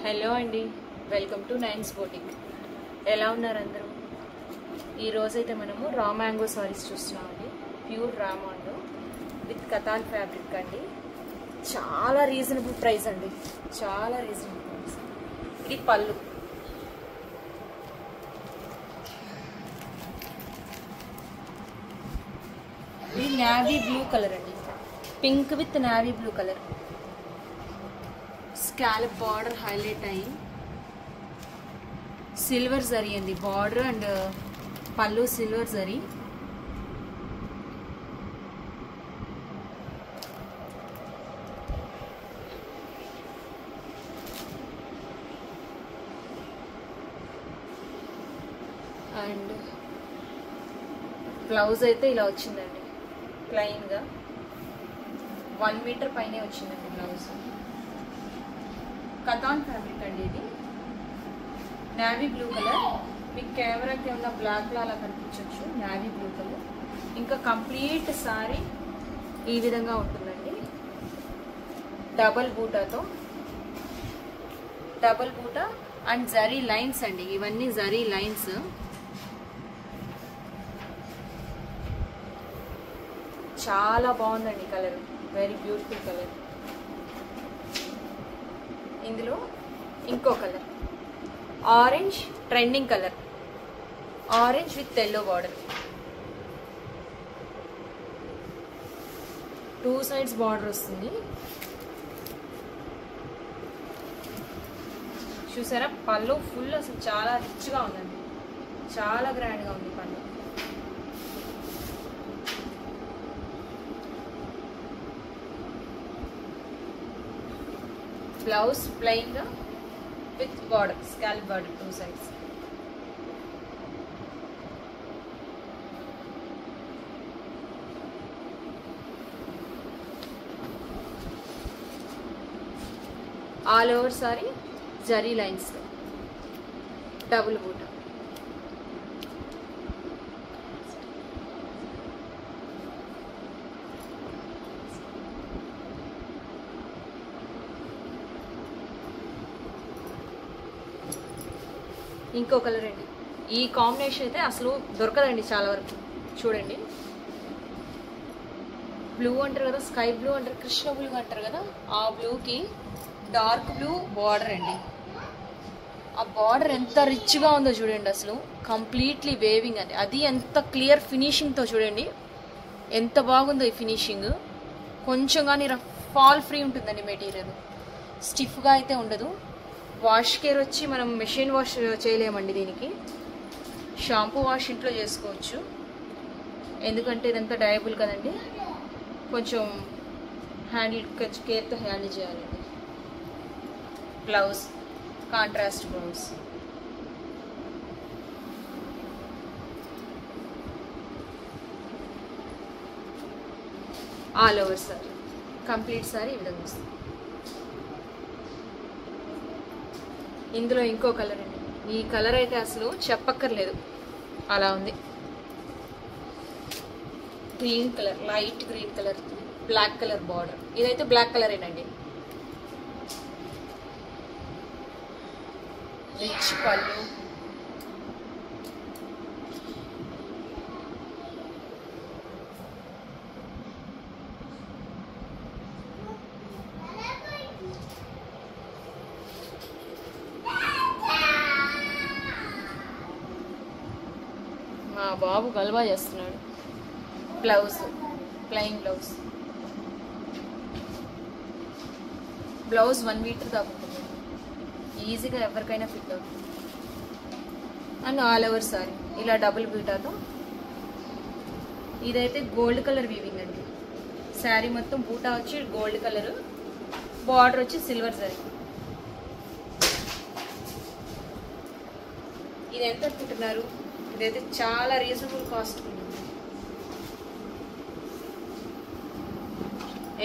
Hello అండి, welcome to nines boutique. ఎలా ఉన్నారు అందరూ? ఈరోజైతే మనము రా మ్యాంగో సారీస్ చూస్తున్నామండి. Pure raw mango with katan fabric అండి. చాలా రీజనబుల్ ప్రైస్ అండి, చాలా రీజనబుల్ ప్రైస్. ఇది పళ్ళు, ఇది నావీ బ్లూ కలర్ అండి, pink with navy blue colour. Scallop border highlight అయ్యి సిల్వర్ జరీ అండి బార్డర్, అండ్ పళ్ళు సిల్వర్ జరీ. అండ్ బ్లౌజ్ అయితే ఇలా వచ్చిందండి, ప్లెయిన్గా 1 మీటర్ పైనే వచ్చిందండి బ్లౌజ్. కతాన్ ఫ్యాబ్రిక్ అండి, ఇది నావీ బ్లూ కలర్. మీకు కెమెరాకి ఉన్న బ్లాక్లో అలా కనిపించవచ్చు, నావీ బ్లూ కలర్. ఇంకా కంప్లీట్ సారీ ఈ విధంగా ఉంటుందండి, డబల్ బూటాతో. డబల్ బూటా అండ్ జరీ లైన్స్ అండి, ఇవన్నీ జరీ లైన్స్. చాలా బాగుందండి కలర్, వెరీ బ్యూటిఫుల్ కలర్. ఇందులో ఇంకో colour orange, trending colour, orange with yellow border. 2 sides border వస్తుంది. చూసారా, పళ్ళు ఫుల్ అసలు చాలా రిచ్గా ఉందండి, చాలా గ్రాండ్గా ఉంది పళ్ళు. బ్లౌజ్ ప్లెయిన్ గా with border, scallop border 2 sides. All over sorry zari lines, double బూటా. ఇంకో కలర్ అండి, ఈ కాంబినేషన్ అయితే అసలు దొరకదండి చాలా వరకు. చూడండి, బ్లూ అంటారు కదా, స్కై బ్లూ అంటారు, కృష్ణ బ్లూ అంటారు కదా, ఆ బ్లూకి డార్క్ బ్లూ బార్డర్ అండి. ఆ బార్డర్ ఎంత రిచ్గా ఉందో చూడండి, అసలు కంప్లీట్లీ వేవింగ్ అండి. అది ఎంత క్లియర్ ఫినిషింగ్తో చూడండి, ఎంత బాగుందో ఈ ఫినిషింగ్. కొంచెం కానీ ఫాల్ ఫ్రీ ఉంటుందండి మెటీరియల్, స్టిఫ్గా అయితే ఉండదు. వాష్ కేర్ వచ్చి మనం మెషిన్ వాష్ చేయలేమండి, దీనికి షాంపూ వాష్ ఇంట్లో చేసుకోవచ్చు. ఎందుకంటే ఇదంతా డయబుల్ కదండి, కొంచెం కేర్తో హ్యాండిల్ చేయాలండి. Blouse contrast blouse. All over sorry, complete sorry ఈ విధంగా వస్తుంది. ఇందులో ఇంకో కలర్ అండి, ఈ కలర్ అయితే అసలు చెప్పక్కర్లేదు, అలా ఉంది. Green colour, light green colour, black colour border. ఇదైతే బ్లాక్ కలరేనండి. రిచ్ పళ్ళు, మా బాబు గల్వా చేస్తున్నాడు. Blouse plain blouse, blouse 1 metre దాకా ఉంటుంది, ఈజీగా ఎవరికైనా ఫిట్ అవుతుంది. అండ్ ఆల్ ఓవర్ సారీ ఇలా డబుల్ బూటాతో. ఇదైతే గోల్డ్ కలర్ వీవింగ్ అండి, శారీ మొత్తం బూటా వచ్చి గోల్డ్ కలర్, బార్డర్ వచ్చి సిల్వర్ జరీ. ఇది ఎంత అనుకుంటున్నారు? ఇదైతే చాలా రీజనబుల్ కాస్ట్ ఉంటుంది,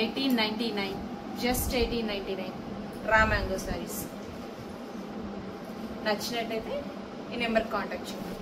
1899, జస్ట్ 1899 రా మ్యాంగో సారీస్. నచ్చినట్టయితే ఈ నెంబర్ కాంటాక్ట్ చేయండి.